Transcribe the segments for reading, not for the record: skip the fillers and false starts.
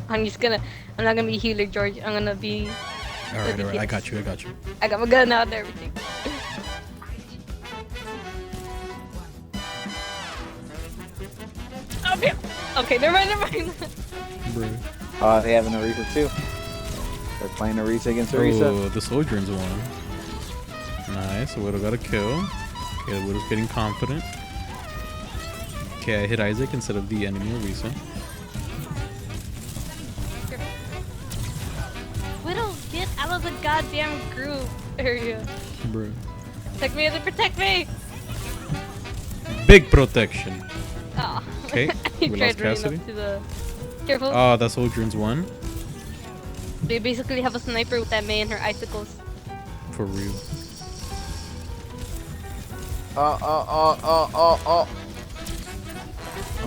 I'm not gonna be healer, George. I'm gonna be. Alright, I got you. I got my gun out and everything. Okay. Okay, never mind. Bro. They have an Orisa too. They're playing Orisa against Orisa. Oh, the Sojourn's won. Nice. Widow got a kill. Okay, the Widow's getting confident. Okay, I hit Isaac instead of the enemy Orisa. Widow, get out of the goddamn group area. Bro. Protect me! Big protection. Oh. Okay, He we tried lost running Cassidy. up to the... Careful. Oh, that Sojourn's won. They basically have a sniper with that Mei and her icicles. For real. I'm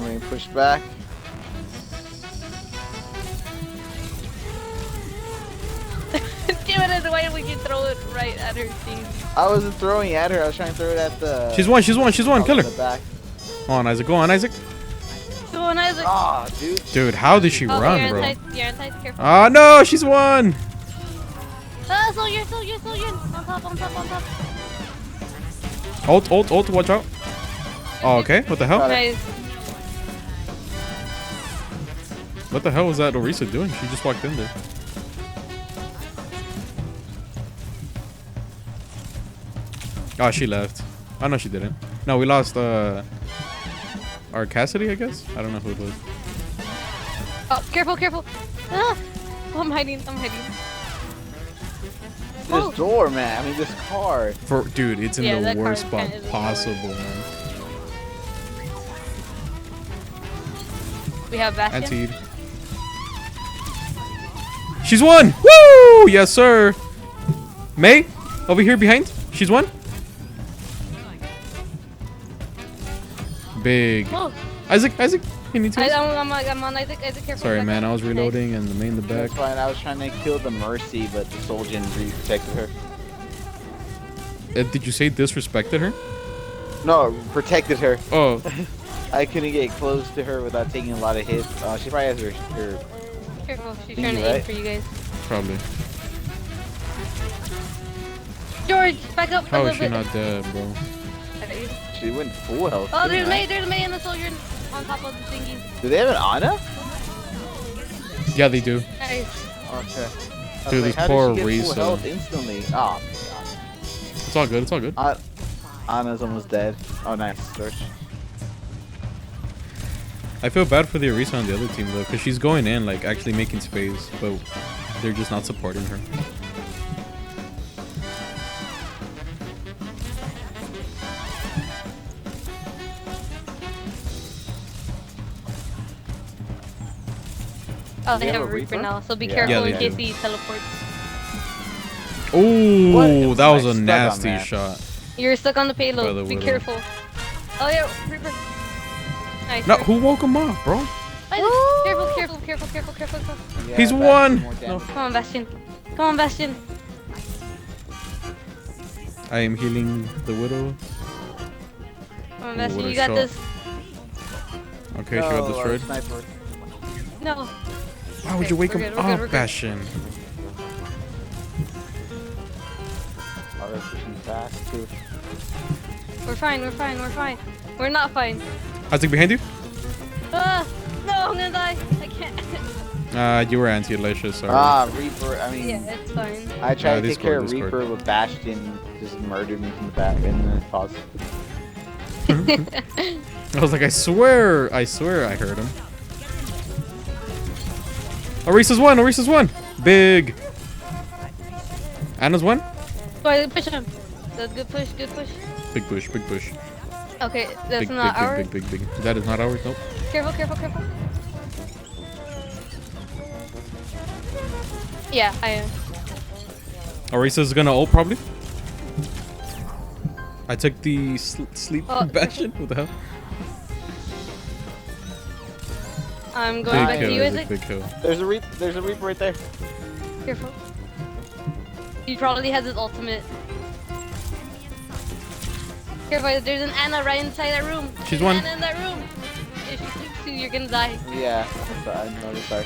gonna push back. Damn it, why would you throw it right at her thing? I wasn't throwing at her. I was trying to throw it at the. She's one. Kill her. The back. Go on, Isaac. Go on, Isaac. Come on, Isaac. Ah, dude. Dude, how did she Oh, run, you're bro? You're inside, careful. Ah, no, she's won. Soldier. On top. Ult, watch out. Oh, okay. What the hell? Got it. Nice. What the hell was that Orisa doing? She just walked in there. Oh, she left. Oh, no, she didn't. No, we lost, our Cassidy, I guess? I don't know who it was. Oh, careful. Ah! Oh, I'm hiding. This door, man. I mean, this car. Dude, it's in Yeah, the that worst car spot kinda is in the possible, man. We have Bastion. Anti. She's won! Woo! Yes, sir. Mei, over here behind. She's won. Big. Whoa. Isaac, you need to. I'm on Isaac, careful. Sorry, man. I was reloading and the main in the back. That's fine. I was trying to kill the Mercy, but the Soldier protected her. Did you say disrespected her? No, protected her. Oh, I couldn't get close to her without taking a lot of hits. She probably has her. Careful, she's Thingy, trying to aim right? for you guys. probably. George, back up a How little is she bit. not dead, bro? She went full health. Oh, too, there's man. Mei and the soldier on top of the thingy. Do they have an Ana? Yeah, they do. Nice. Okay. I was Dude, like, this how poor did she get full Orisa. health instantly? Oh, It's all good. It's all good. Ana's almost dead. Oh, nice. Search. I feel bad for the Orisa on the other team though, because she's going in, like actually making space, but they're just not supporting her. Oh, Do they they have a have a Reaper Reaper? now, so be Yeah. careful Yeah, in they case do. he teleports. Oh, that was a Stuck on nasty that. shot. You're stuck on the By the payload. Be Widow. careful. Oh yeah, Reaper. Nice. No, who woke him up, bro? Isaac, careful. Yeah, He's back won. more damage. No. Come on, Bastion. I am healing the Widow. Come on, Ooh, Bastion. what a You got shot. this. Okay, she got No, destroyed. Sniper. No. Why would Okay, you wake we're him good, we're good, up, we're good. Bastion? Oh, they're pushing fast too. We're fine. We're not fine. Isaac behind you? Ah! No, I'm gonna die. I can't. You were anti-Alicia, sorry. Reaper. I mean, Yeah, it's fine. I tried to take Discord, care of Discord. Reaper, but Bastion just murdered me from the back and then paused. I was like, I swear I heard him. Orisa's one! Big! Anna's one? Go push him. That's good push. Big push. Okay, that's Big, not ours. big. That is not ours, nope. Careful. Yeah, I am. Orisa's gonna ult, probably. I took the sleep Oh, Bastion. What the hell? I'm going Big back to kill, you, Isaac, Isaac. big kill. There's a Reaper right there. Careful. He probably has his ultimate. Careful, there's an Anna right inside that room. She's There's one. Anna in that room. If she sleeps too. You're gonna die. Yeah, I know. Sorry.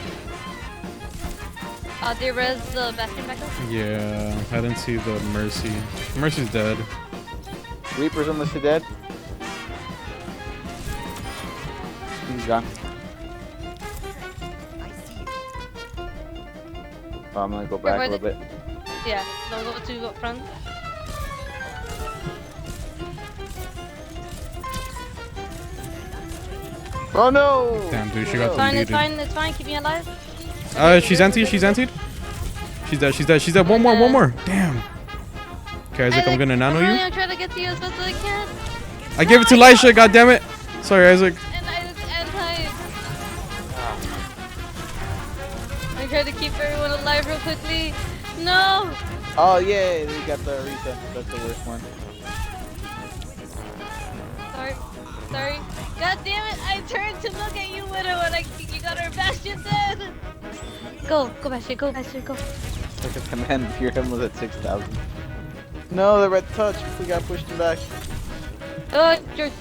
They res the Bastion back up. Yeah, I didn't see the Mercy. Mercy's dead. Reaper's almost dead. He's gone. Oh, I'm gonna go back a little bit. Yeah, don't go too up front. Oh no! Damn, dude, she got It's fine, it's deleted. fine, it's fine. Keep me alive. She's anti. She's anti. She's dead. She's dead. She's dead. One more. Damn. Okay, Isaac, I'm gonna nano you. I'm trying to get to you as fast as I can. I gave it to Lisha. God damn it. Sorry, Isaac. And Isaac's anti. I tried to keep everyone alive real quickly. No. Oh yeah, we got the Orisa. That's the worst one. Sorry. God damn it! I turned to look at you, Widow, and you got our Bastion dead. Go, Bastion, go. Like a command, your him was at 6,000. No, the red touch. We got pushed him back. Oh, George.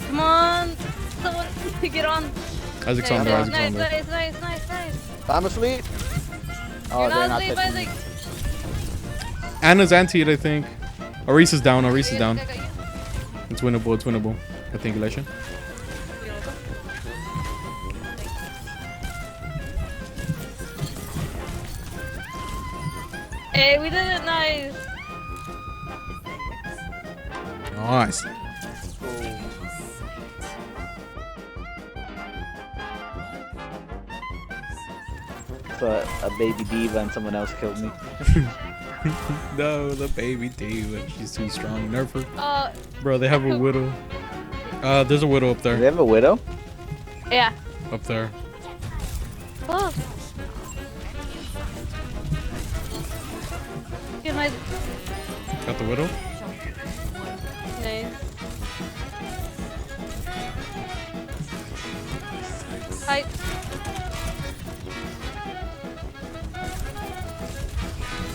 Come on, someone get on. Isaac's on there. Isaac's on there. Nice. I'm asleep. Oh, You're they're not not asleep, touching me. Isaac. Anna's anti-ed, I think. Orisa's down. Orisa's Yeah, down. I got you. It's winnable. I think, Elisha. Hey, we did it nice. Nice. So a baby diva and someone else killed me. No, the baby diva. She's too strong. Nerf her. Bro, they have a widow. There's a widow up Do they there. have a widow? Yeah. Up there. Oh. Get my Got the widow. nice. Hi.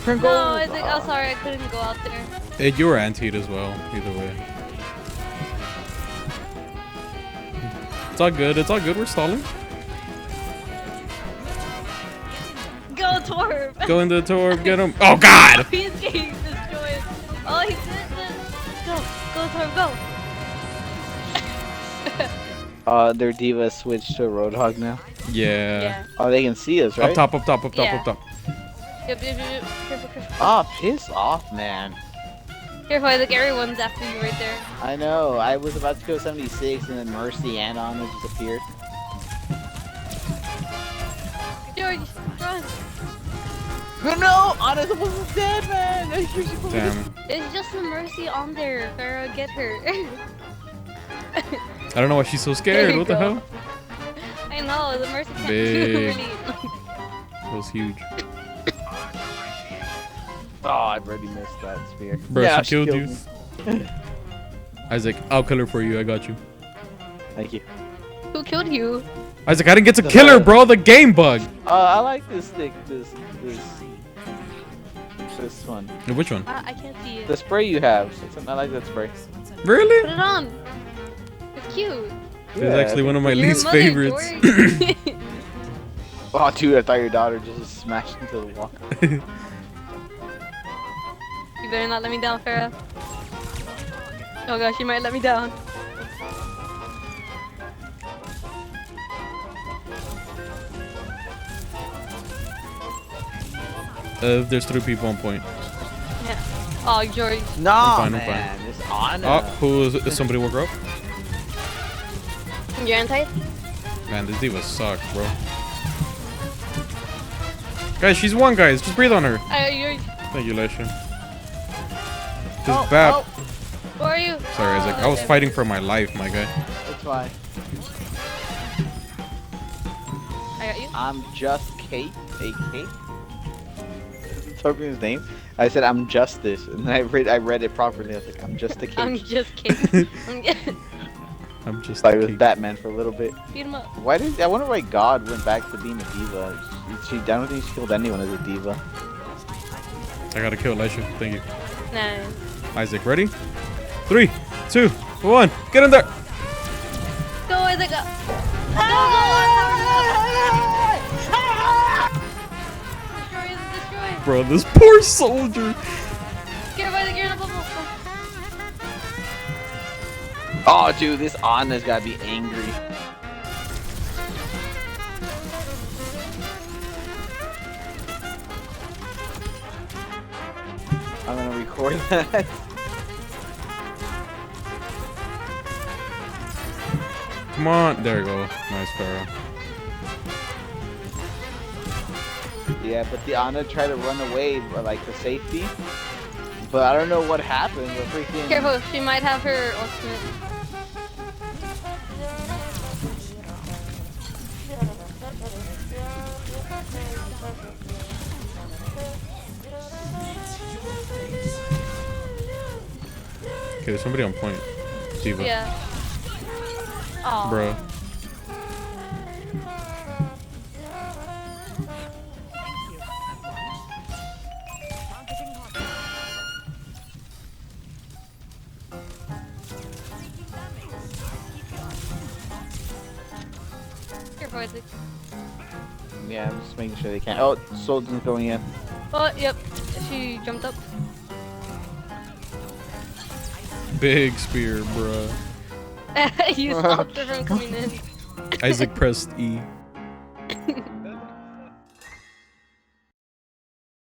No, Isaac. Oh, sorry, I couldn't go out there. Hey, you were anti-ed as well. Either way. It's all good. We're stalling. Go, Torb. Go into the torb. Get him. Oh, God. He's getting destroyed. Oh, he did this. Go, Torb, go. Their diva switched to a Roadhog now. Yeah. Oh, they can see us, right? Up top. Yeah. Yep. Careful. Oh, piss off, man. Careful, Isaac. Everyone's after you right there. I know. I was about to go 76, and then Mercy and Anna just appeared. George, run. No, Anna's almost dead, man. Damn. It's just a Mercy on there. Farrah, get her. I don't know why she's so scared. There you What the go. hell? I know, the Mercy can't do Big. really. That was huge. Oh, I've already missed that spear. Bro, Yeah, she killed you. me. Isaac, I'll kill her for you. I got you. Thank you. Who killed you? Isaac, I didn't get to kill her, bro. The game bug. I like this stick. This one. Which one? I can't see it. The spray you have. I like that spray. Put Really? it on. It's cute. It's actually one of my Your least mother, favorites. George. Oh, dude, I thought your daughter just smashed into the wall. You better not let me down, Farrah. Oh gosh, you might let me down. There's 3 people on point. Yeah. Oh, George. No, I'm fine. man. It's Anna. Oh, who is somebody woke her up? You're anti? Man, this diva sucks, bro. Guys, she's one, guys. Just breathe on her. You're... Thank you, Lesha. Just bap. Who are you? Sorry, Isaac. I was fighting for my life, my guy. It's fine. I got you. I'm just Kate. A.K. Torbjorn's name. I said I'm Justice, and then I read it properly. I was like, I'm just a I'm Kate. just kidding. I'm just. I was Batman for a little bit. Beat him up. I wonder why God went back to being a diva. I don't think she killed anyone as a diva. I gotta kill Lesha. Thank you. Nice. Isaac, ready? 3, 2, 1. Get in there. Destroy it, destroy. Bro, this poor soldier. Get her by the gear in the bubble. Oh, dude, this Anna's gotta be angry. I'm gonna record that. Come on. There you go. Nice, Pharaoh. Yeah, but the Anna tried to run away, like, to safety. But I don't know what happened. The freaking... Careful, she might have her ultimate. Okay, there's somebody on point. Diva. Yeah. Aw. Bro. Careful, Isaac. Yeah, I'm just making sure they can't. Oh, Soldier's going in. Oh, yep. She jumped up. Big spear, bro. You stopped her from coming in. Isaac pressed E.